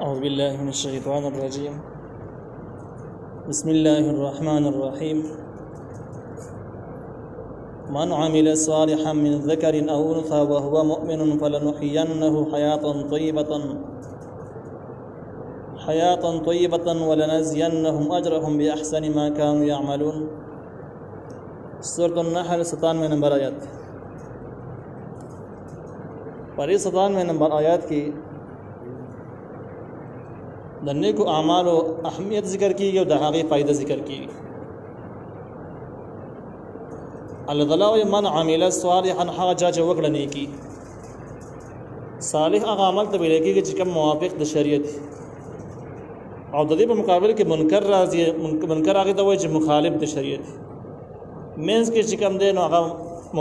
أعوذ بالله من الشيطان الرجيم. بسم الله الرحمن الرحيم. من عمل صالحا من ذكر أو أنثى وهو مؤمن فلنحيينه حياة طيبة ولنجزينهم أجرهم بأحسن ما كانوا يعملون. سورة النحل 97 نمبر آیات. پر 97 نمبر آیات کی د نیکو اعمالو اهمیت ذکر کیږي او د هغې فائدہ ذکر کیږي. الله تعالی من عمل صالحا هغه چا چې وکړه نیکی. صالح هغه عمل ته ویل کیږي چې کوم موافق د شریعت او د دې په مقابل کې منکر راځي. منکر هغه ته وایي چې مخالف د شریعت مینس کې چې کوم دی نو هغه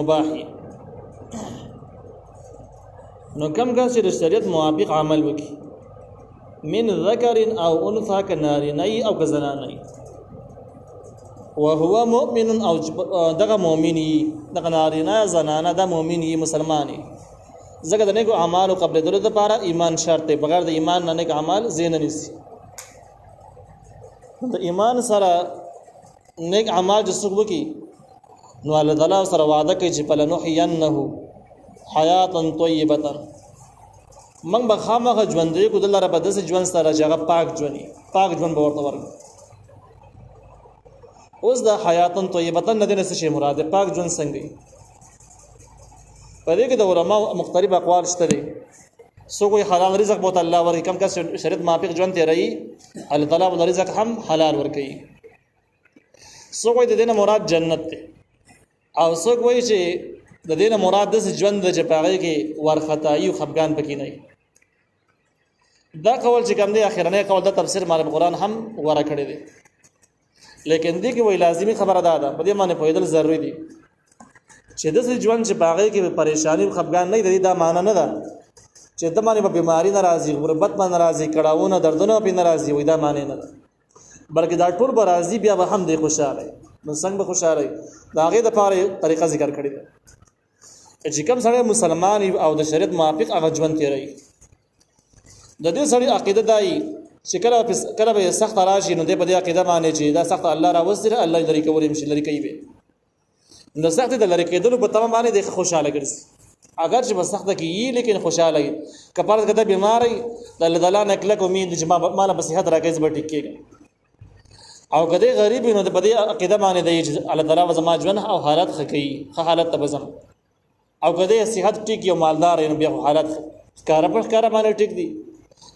مباح نو کوم کس چې د شریعت موافق عمل وکړي من ذکر او انثى کنارینی او کزنانی وهو مؤمن او دغه مؤمنی دغه نارینه زنانه د مؤمنی مسلمانی زګه د نیکو اعمال قبل درود لپاره ایمان شرط دی. بغیر د ایمان نه نیک اعمال زین نه نسی. د ایمان سره نیک اعمال چې څوک وکړي نو الله تعالی سره وعده کوي چې فلنحيينه حیاة طیبه من به خامخه ژوندې کو دلته په داسې ژوند سره چې هغه پاک ژوند به ورته ورکړي. اوس د حیاة طیبه نه د څه شي مراد پاک ژوند څنګه په دې کې د علماء مختلف اقوال شته دي. سو کوئی حلال رزق بہت الله ورکړي کم کس شریعت موافق ژوند تیري الله تعالی ول رزق هم حلال ورکړي. سو کوئی د دې مراد جنت دی او سو کوئی چې د دې مراد د ژوند د چپاغي کې ورختایي او خفقان پکې نه. دا قول چې کوم دی اخرنه قول د تفسیر مال قرآن هم ورا کړی دی. لیکن دې کې وی لازمی خبره ده په دې معنی پوهیدل ضروری دي چې د ژوند چې باغې کې پریشانی او خفقان نه دی. دا معنی نه ده چې د باندې په بیماری ناراضي غربت باندې ناراضي کړهونه دردونه په ناراضي وي. دا معنی نه ده بلکې دا ټول به راضي بیا به هم دی خوشاله نو څنګه به خوشاله دا هغه د پاره طریقه ذکر کړی ده چې کوم سره مسلمان او د شریعت موافق هغه ژوند تیری. د دې سړي عقیده دای چې کله به سخت راشي نو د په دې عقیده باندې چې دا سخت الله را وسره الله لري کوي مشي لري کوي نو سخت د لري کېدل په تمام باندې د خوشاله ګرځي. اگر چې سخت کیږي لیکن خوشاله وي کپاره کده بیماری د الله تعالی نه کله امید چې مال به صحت راکې زبر ټیکيږي او کده غریب نو د په دې عقیده باندې دی چې الله تعالی وزما ژوند او حالت خکې حالت تبزم او کده صحت ټیک یو مالدار نو بیا حالت کار باندې ټیک دي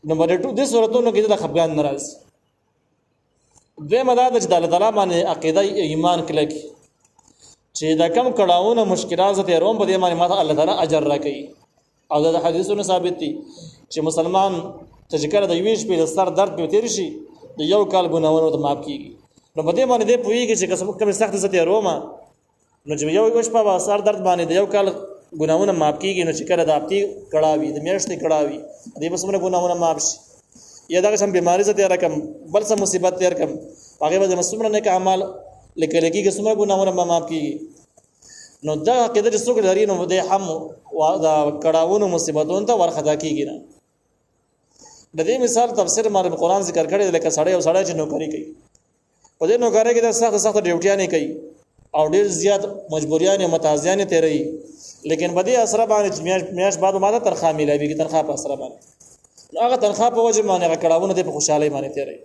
نو باندې ټول د صورتونو کې د خفقان ناراض. دوی مدد چې د الله تعالی باندې عقیده ایمان کلک چې دا کم کړهونه مشکلات ته روم په دې باندې ماته الله تعالی اجر راکړي. او دا حدیثونو ثابت دي چې مسلمان تذکر د یویش په سر درد په تیر شي د یو کال ګناونه ته معاف کیږي. نو په دې باندې پوېږي چې کوم سخت ته روما نو چې یو په سر درد باندې د یو کال ګناونه معاف کیږي نو چې کله د اپتی کړهوي د میاشتې کړهوي دې بس موږ ګناونه معاف شي یا دا کوم بیماری ته رقم بل څه مصیبت تیر کم هغه به مسلمان نه اعمال لیکل کېږي څومره ګناونه معاف کیږي. نو دا عقیده چې څوک لري نو د هم دا کړهونو مصیبتونو ته ورخدا کیږي نه. د دې مثال تفسیر مال قرآن ذکر کړی لکه سړی او سړی چې نوکری کوي په دې نوکری کې د سخت ډیوټیانې کوي او ډیر زیات مجبوریان او متازیان تیری لیکن بدی اثر باندې میاش بعد ماده تنخواه ملایوي تنخواه په اثر باندې هغه تنخواه په وجه باندې هغه کړهونه د خوشحالي باندې تیری.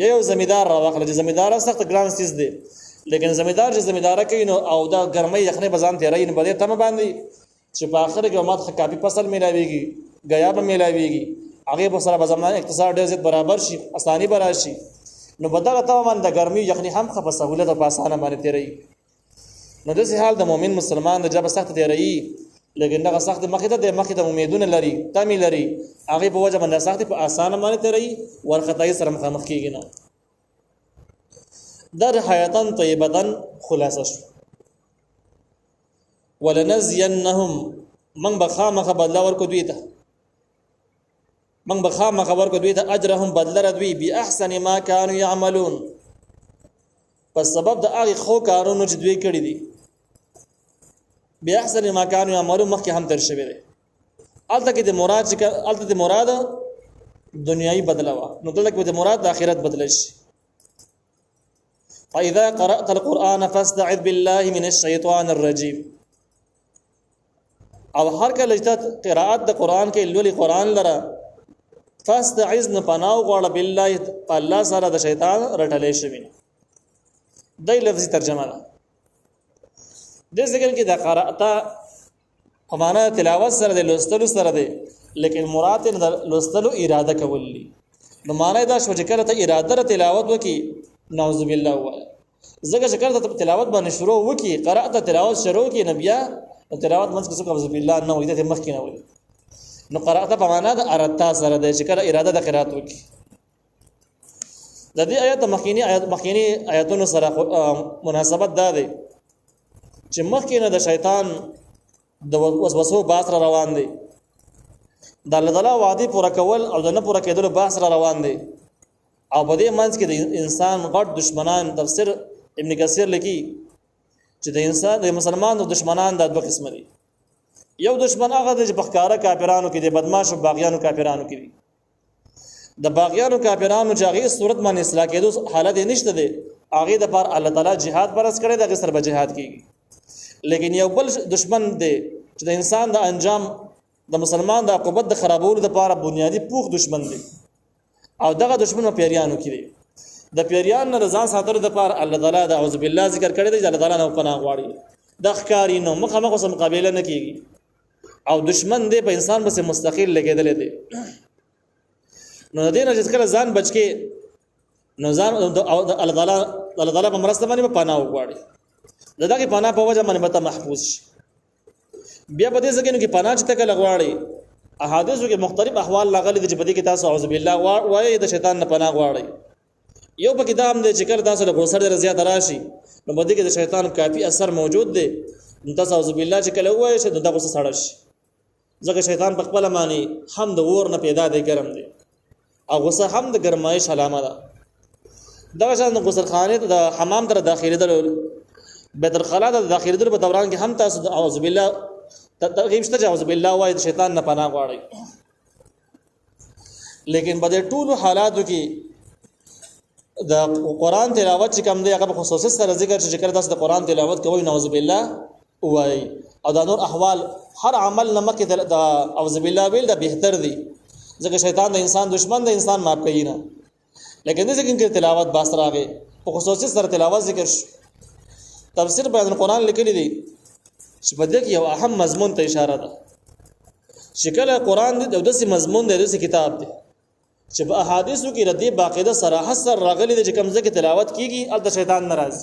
یو زمیدار راوخل چې زمیدار سخت ګران سیس دی لیکن زمیدار چې زمیدار کوي نو او دا ګرمۍ یخنۍ بزان تیری نه بده تم باندې چې په اخر کې ماته کاپی فصل ملایويږي غیا به ملایويږي هغه په سره بزمان اقتصاد ډیر زیات برابر شي اساني برابر شي نو بدغه تمام د ګرمۍ یخنۍ هم خپه سہولت او په اسانه باندې تیری. نو د حال د مؤمن مسلمان د جب سخت تیری لیکن دغه سخت مخه د امیدونه لري تامي لري هغه په وجه باندې سخت په اسانه باندې تیری ورختای سره مخامخ کیږي نه. در حیاتن طیبتن خلاصه شو ولنزینهم من بخامخ بدل ورکو دوی ته اجرهم بدل ردوی باحسن ما كانوا يعملون په سبب د هغه خو کارونو چې دوی کړی دي بیا احسن ما كانوا يعملون مخکې هم تر شوی دی. الته کې د مراد دنیاي بدلوا نو دلته د مراد د آخرت بدل شي. فاذا قرات القران فاستعذ بالله من الشيطان الرجيم. او هر کله چې قرات د قران کې لولي قران لره فاستعذ نه پناه غواړه بالله الله سره د شیطان رټلې شوی. دای لفظي ترجمه ده. د ذکر کې د قرات په معنا تلاوت سره د لوستلو سره ده، لیکن مراد د لوستلو اراده کولی. نو معنی دا شو چې کله ته اراده تلاوت وکي نعوذ بالله وای زګه چې کله ته تلاوت باندې شروع وکي قرات تلاوت شروع کی نبیا تلاوت منځ کې څه نعوذ بالله نه وای د مخ کې نه وای. نو قرات په معنا د ارتا سره ده چې کله اراده د قرات وکي. د دې آیت مخکینی آیاتونو سره مناسبت ده چې مخکینه د شیطان د وسوسو باس را روان دي، د الله تعالی وعده پوره کول او د نه پوره کېدلو باس را روان دي. او په دې منځ کې د انسان غټ دشمنان تفسیر ابن کثیر لیکي چې د انسان د مسلمانانو دشمنان د دوه قسم دي. یو دشمن هغه د بخکاره کافرانو کې د بدمعش او باغیانو کافرانو کې دي. د باغیانو کافرانو چې هغه صورت باندې اصلاح کېدو حالت نشته دي، هغه د پر الله تعالی jihad پرس کړي د سر به jihad کیږي. لیکن یو بل دشمن دی چې د انسان د انجام د مسلمان د عقوبت د خرابولو لپاره بنیادی پوخ دشمن دی. او دغه دشمن په پیریانو کې دی. د پیریان نه ځان ساتلو لپاره الله تعالی د اعوذ بالله ذکر کړی دی چې الله تعالی نه پناه غواړي. د ښکاری نو مخامخ سره مقابله نه کیږي او دشمن دی په انسان باندې مستقل لګیدل دی. نو د دې نه چې کله ځان بچکی نو ځان الله تعالی په مرسته باندې پناه غواړي. دغه پناه په وجه باندې به محفوظ شي. بیا په دې ځکه کې پناه چې تکل غواړي احادیثو کې مختلف احوال لاغلي دي چې په دې کې تاسو اعوذ بالله وایي د شیطان نه پناه غواړي. یو په کتاب دې چې کله تاسو له غوسر زیات راشي نو په دې کې د شیطان کافي اثر موجود دی. تاسو اعوذ بالله چې کله وایي چې دغه غوسه سړش ځکه شیطان په خپل معنی هم د ور نه پیدا دی ګرم دی او غوسه هم د ګرمایش علامه ده. دغه شان د غسل خانه د حمام در داخلي در بیت الخلا د داخلي در په دوران کې هم تاسو اعوذ بالله ترغیب شته اعوذ بالله وایي د شیطان نه پناه غواړي. لیکن په دې ټولو حالاتو کې د قران تلاوت چې کوم دی هغه په خصوصي سره ذکر چې کله تاسو د قران تلاوت کوئ نعوذ بالله وایي او دا نور احوال هر عمل نمک د اعوذ بالله ویل د بهتر دی ځکه شیطان د انسان دشمن د انسان معاف کوي نه. لیکن دې ځکه چې تلاوت باس راغی په خصوصي سره تلاوت ذکر شو. تفسیر بیان قرآن لیکلی دی چې په دې کې یو اهم مضمون ته اشاره ده چې کله قرآن د داسې مضمون دی داسې کتاب دی چې په احادیثو کې ردی باقاعده صراحت سره راغلي دي چې کوم ځکه تلاوت کیږي ال د شیطان ناراض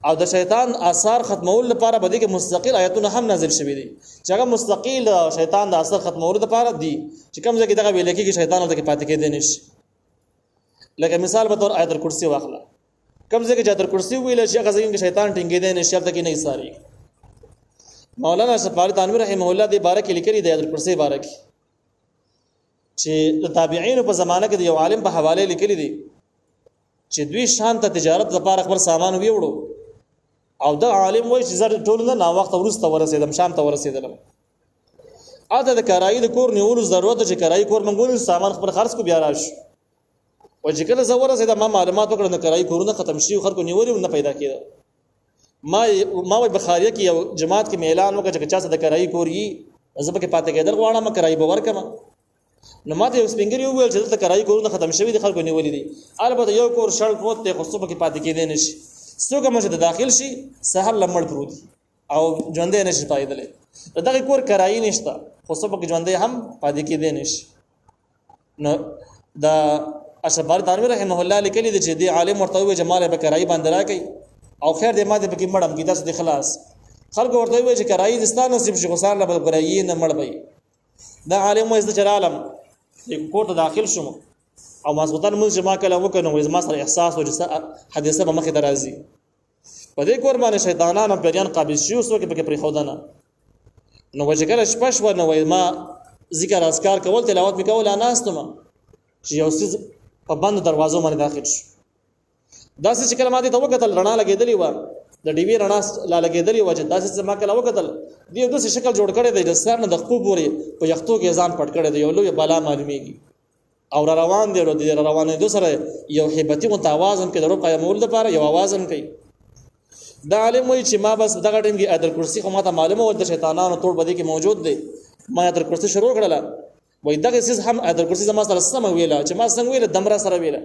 او د شیطان آثار ختمول لپاره به دې کې مستقل آیتونه هم نازل شوي دي چې هغه مستقل شیطان د اثر ختمول لپاره دي چې کوم ځکه دغه ویل کېږي شیطان ورته پاتې کېدی نشي. لکه مثال به تور آیت الکرسی واخله کوم ځکه چې آیت الکرسی ویل شي هغه ځکه شیطان ټینګېدی نشي ورته کې نه ایثاري. مولانا شفاعی تانوی رحمه الله دې بارک لیکلي دی آیت الکرسی بارک چې د تابعین په زمانه کې یو عالم په حواله لیکلي دي چې دوی شام ته تجارت لپاره خپل سامان ویوړو او دا عالم وایي چې زر ټول نه وخت ورسته ورسېدم شام ته ورسېدم اته د کرایي د کور نیولو ضرورت چې کرایي کور منګول سامان خپل خرڅ کو بیا راش او چې کله زه ورسېدم ما معلومات وکړم د کرایي کورونه ختم شي خلکو نیولې نه پیدا کېده. ما وای بخاریه کې یو جماعت کې اعلان وکړ چې چا څه د کرایي کور یي زه پکې پاتې کېدل غواړم کرایي به ورکم. نو ماته یو سپینګری وویل چې د کرایي کورونه ختم شوي دي خلکو نیولې دي البته یو کور شړ پروت دی خو څه پکې پاتې کېدی نشي څوک هم چې داخل شي سهار لمړ پروت او ژوندې نشي پایدلې دغه کور کرایي نشته خو څه پکې ژوندې هم پاتې کېدی نشي. نو دا اشبار تانوی رحمه الله لیکلی دی چې دی عالم ورته وی جمال به کرایي باندې راکې او خیر دې ماده پکې مړم کی تاسو د خلاص خلکو ورته وی چې کرایي دستان نصیب شي غسار له کرایي نه مړ وي. دا عالم وایي چې عالم کور ته داخل شوم او ماسوتن موږ جما کله وکنه وې ما سره احساس او حادثه به مخې درازي په دې کور باندې شیطانانو پیران قابل شو سو کې پکې پرې خودانه نو وجه کله شپش و نو ما ذکر اذکار کول تلاوت وکول اناستم چې یو څه په بند دروازو باندې داخل شو داسې چې کله ما دې ته وکتل رڼا لګېدلې و د ډي وی رڼا لا لګېدلې و چې داسې ما کله وکتل دی د شکل جوړ کړی دی د سر نه د خپو پورې په یختو کې ځان پټ کړی دی یو لوی بالا معلومیږي او روان دی د روان دي سره یو هیبتي متوازن کې د رب قیامول لپاره یو اوازن کوي. دا عالم وایي چې ما بس دغه ټیم کې آیت الکرسی خو ماته معلومه و د شیطانانو ټول بدی کې موجود دی، ما آیت الکرسی شروع کړله. وای دغه سیس هم آیت الکرسی زما سره سم ویله چې ما څنګه ویله دمره سره ویله.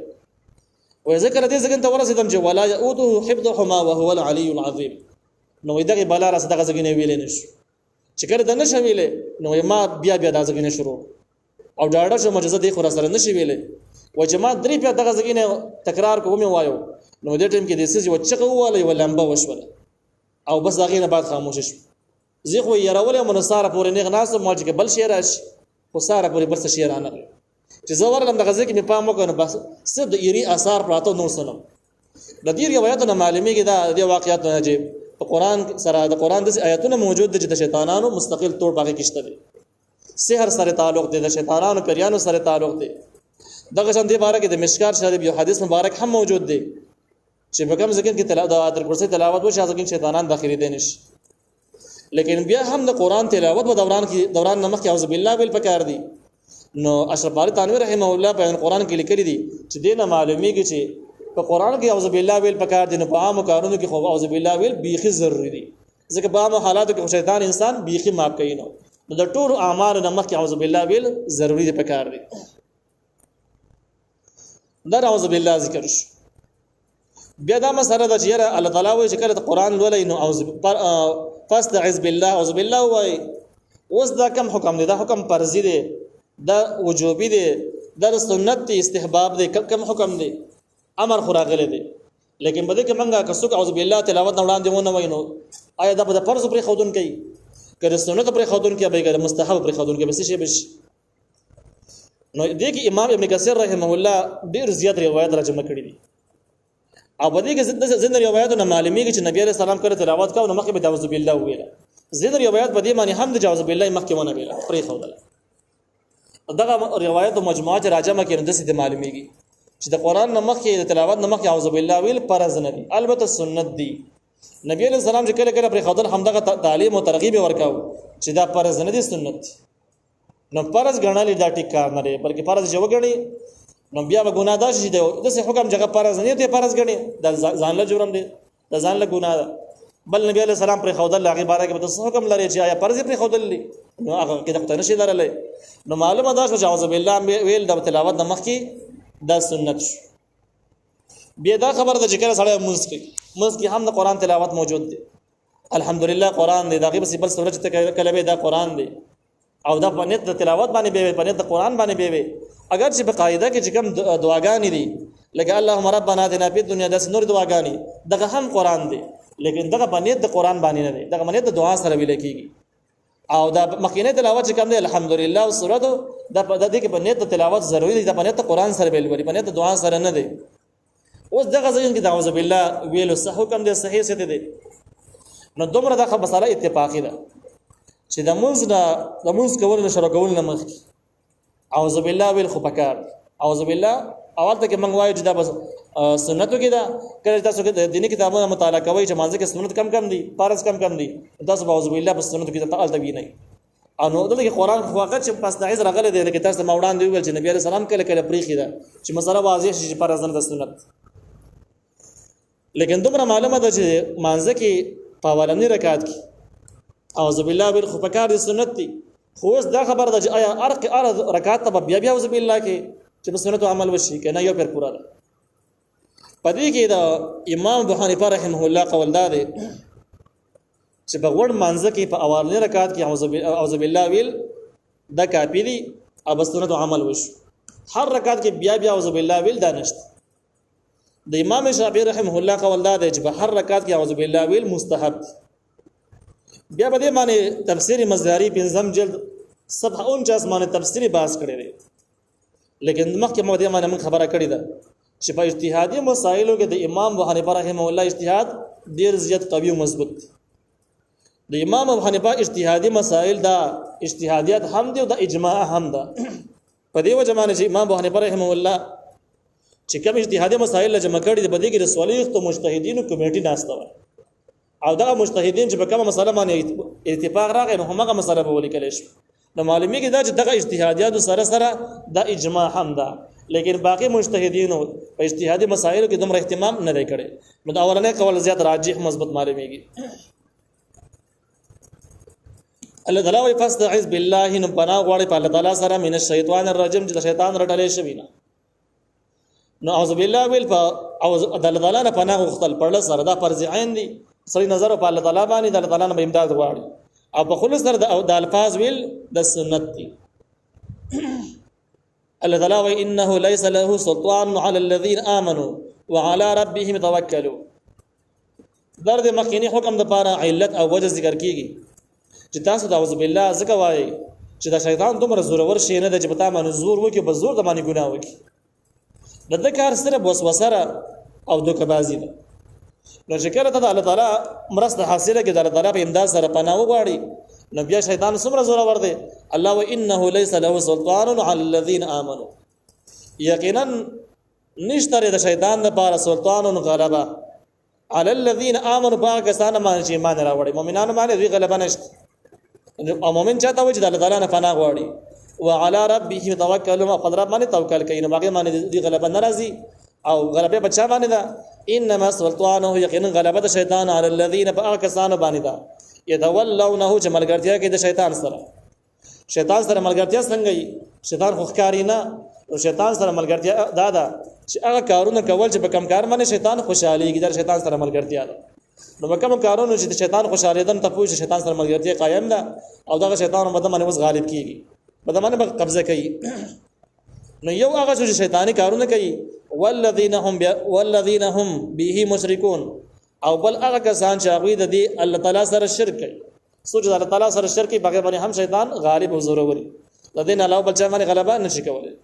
وای ذکر دې څنګه ته ورسېدم چې ولا يؤوده حفظهما وهو العلي العظيم. نو دغه بلا راس دغه څنګه ویلې نشو چې کړه د نشه ویلې نو ما بیا دا څنګه شروع او ډاډه شو معجزه دی خو را سره نشي ویلې. و چې ما درې په دغه څنګه تکرار کوم وایو نو دې ټیم کې د سیس یو چغه واله یو لمبه وشوله او بس دغه نه بعد خاموش شو. زه خو يرول منصار پورې نه غناس موج کې بل شي راشي خو ساره پورې بل څه شي رانه چې زور لم دغه ځکه مې پام وکړ بس صد یری آثار پراته نور سنم د دې روایتونو معلومیږي دا د واقعیت نه چې په قران سره د قران د آیاتونو موجود دي چې د شیطانانو مستقل طور باندې کېشته دي. سحر سره تعلق دي، د شیطانانو پیرانو سره تعلق دي. دغه شان دی باره کې د مشکار شریف یو حدیث مبارک هم موجود دی چې په کوم ځکه کې تلاوت د آیت الکرسی تلاوت وشي ځکه شیطانان داخلي دي نشي. لیکن بیا هم د قران تلاوت په دوران نمخ کې اعوذ بالله ویل پکار دي. نو اشرف علي تنویر رحمه الله په قران کې لیکلي دي چې دینه معلومیږي چې په قران کې اعوذ بالله ویل پکار دي، نو په عام کارونو کې خو اعوذ بالله ویل بیخي ضروری دي ځکه په عام حالاتو کې شیطان انسان بیخي ماپ کوي. نو د ټول اعمال نمخ کې اعوذ بالله ویل ضروری دي پکار دي. دا اعوذ بالله ذکر شو. بیا دا مسله ده چې الله تعالی وایي چې کله قرآن ولای نو اعوذ فاستعذ بالله اعوذ بالله وایي. اوس دا کوم حکم دی؟ دا حکم فرضی دی، دا وجوبی دی، دا سنت دی، استحباب دی، کوم حکم دی؟ امر خراغله دی. لیکن بده کې منګه کڅوک اعوذ بالله تلاوت نه وړاندې ونه وینو آیا دا په فرض پر خودون کوي کړه سنت پر خودون کې به ګر مستحب پر خودون کې بس شي بش. نو دې کې امام ابن کثیر رحمه الله ډیر زیات روایت راجمه کړی دي او بده کې زنده روایتونه معلومیږي چې نبی عليه السلام کړه تلاوت کاوه نو مخکې به اعوذ بالله ویله. زنده روایت بده معنی هم د اعوذ بالله مخکې ونه ویله پر خودله. دغه روایت مجموعه راجمه کې د څه معلومیږي چې د قران نمخ کې د تلاوت نمخ کې اعوذ بالله ویل فرض نه دي، البته سنت دي. نبی علیہ السلام چې کله کله پر خدای همدغه تعلیم او ترغیب ورکاو چې دا فرض نه دي سنت. نو فرض ګڼل دا ټیک کار نه دی بلکې فرض جو غړي نو بیا به ګناه ده چې د څه حکم جګه فرض نه دی فرض ګڼي د ځان له جرم دی د ځان له ګناه. بل نبی علیہ السلام پر خدای الله غبره کې به څه حکم لري چې آیا فرض پر خدای لري نو هغه کې د نشي درلې. نو معلومه ده چې اعوذ بالله ویل د تلاوت نمخ کې دا سنت شو. بیا دا خبر ده چې کله سړی مونږ کې هم د قران تلاوت موجود دی. الحمدلله قران دی دا غیب بل سورج ته کله به دا قران دی او دا په نت د تلاوت باندې به په نت د قران باندې به اگر چې په قاعده کې چې کوم دعاګانې دي لکه اللهم ربنا آتنا فی الدنیا د نور دعاګانې دغه هم قران دی لیکن دغه په نت د قران باندې نه دی، دغه په نت د دعا سره ویل کېږي. او دا مخکینه تلاوت چې کوم دی الحمدلله او سورته دا په دې کې په نت تلاوت ضروری دی، دا په نت قران سره ویل وري په نت دعا سره نه دی. اوس دغه ځین کې اعوذ بالله ویلو صح حکم دی صحیح څه دی. نو دومره دغه مسله اتفاقی ده چې د موږ کول نه شروع کول نه مخکې اعوذ بالله ویل خو پکار. اعوذ بالله اول ته کې موږ وایو چې دا بس سنتو کې دا کله تاسو کې د دیني کتابونو مطالعه کوي چې مانځه کې سنت کم دي فرض کم دي تاسو اعوذ بالله بس سنتو کې ته الته وینئ. انو دغه قرآن خو وخت چې پس دایز راغله دی لکه تاسو موړان دی ویل چې نبی عليه السلام کله کله پریخي ده چې مسله واضح شي چې فرض نه د سنت. لیکن دومره معلومه ده چې مانځه کې په اولنی رکعت کې اعوذ بالله بل خو پکار دي سنت دي. خو اوس دا خبره ده چې آیا ارض رکعت ته بیا اعوذ بالله کې چې په سنت عمل وشي کنه یو پر پورا ده. پدې کې دا امام ابو حنیفه رحمه الله قول دا دی چې په وړ مانځه کې په اولنی رکعت کې اعوذ بالله ویل دا کافی دي او سنت عمل وشي. هر رکعت کې بیا اعوذ بالله ویل دا نشته. د امام شافعي رحمه الله قول دا دی چې په هر رکعت کې اعوذ بالله ویل مستحب. بیا په دې معنی تفسیر مزاری پنځم جلد صفحه 49 باندې تفسیری بحث کړی دی. لیکن مخکې مو دې باندې خبره کړې ده چې په اجتهادي مسایلو کې د امام ابو حنیفه رحمه الله اجتهاد ډیر زیات قوي او مضبوط دی. د امام ابو حنیفه اجتهادي مسائل دا اجتهادیات هم دي او د اجماع هم ده. په دې وجه باندې چې امام ابو حنیفه رحمه الله چې کوم اجتهادي مسائل جمع کړي دي په دې کې د صالح تو مجتهدینو کمیټه ناشته و او دا مجتهدین چې په کومه مسله باندې اتفاق راغی نو هغه مسله به ولیکل شي. نو معلومیږي دا چې دغه اجتهادیات سره سره دا اجماع هم ده لیکن باقي مجتهدینو په اجتهادي مسایلو کې دومره اهتمام نه دی کړی نو دا اولنې قول زیات راجح مضبوط معلومیږي الله تعالی وي فاستعذ بالله نو پناه غواړي په الله تعالی سره من الشیطان الرجیم چې شیطان رټلې شوی نه نو اعوذ بالله ویل او د الله تعالی نه پناه غوښتل پړل سره دا فرض عین دي سړي نظر په الله تعالی باندې د الله تعالی نه امداد غواړي او په خلص سره د الفاظ ویل د سنت دي الله تعالی وی انه ليس له سلطان على الذين امنوا وعلى ربهم توکلوا درد مخکینی حکم د پاره علت او وجه ذکر کیږي چې تاسو د اعوذ بالله ذکر وایي چې دا شیطان دومره زورور شي نه د چې پتا باندې زور وکي په زور د باندې ګناه وکي د کار سره وسوسه او دوکبازي ده نو چې کله ته الله تعالی مرسته حاصله کې د الله تعالی په امداد سره پناه وغواړي نو بیا شیطان څومره زورور دی الله و انه ليس له سلطان على الذين امنوا یقینا نشتره د شیطان لپاره سلطان او غلبه على الذين امنوا باکستان باندې چې ایمان راوړي مؤمنانو باندې دوی غلبه نشته او مؤمن چاته وي چې د الله تعالی نه پناه غواړي وعلى ربهم توکلوا او قدرت باندې توکل کوي نو باقي باندې دوی غلبه ناراضي او غلبه بچا باندې ده انما سلطانه یقینا غلبه د شیطان على الذين باکستان باندې ده يتولونه چې ملګرتیا کوي د شیطان سره ملګرتیا څنګه وي شیطان خو ښکاری نه او شیطان سره ملګرتیا دا چې هغه کارونه کول چې په کم کار باندې شیطان خوشاليږي د شیطان سره ملګرتیا ده نو کوم کارونه چې شیطان خوشالېدن ته پوه شیطان سره ملګرتیا قائم ده او دا شیطان په باندې وس غالب کیږي په باندې قبضه کوي نو یو هغه چې شیطانی کارونه کوي والذین هم به مشرکون او بل هغه کسان چې هغه د دې الله تعالی سره شرک کوي سوچ الله تعالی سره شرک کوي بغیر باندې هم شیطان غالب او زوروري د دین علاوه بل څه باندې غلبه نشي کولای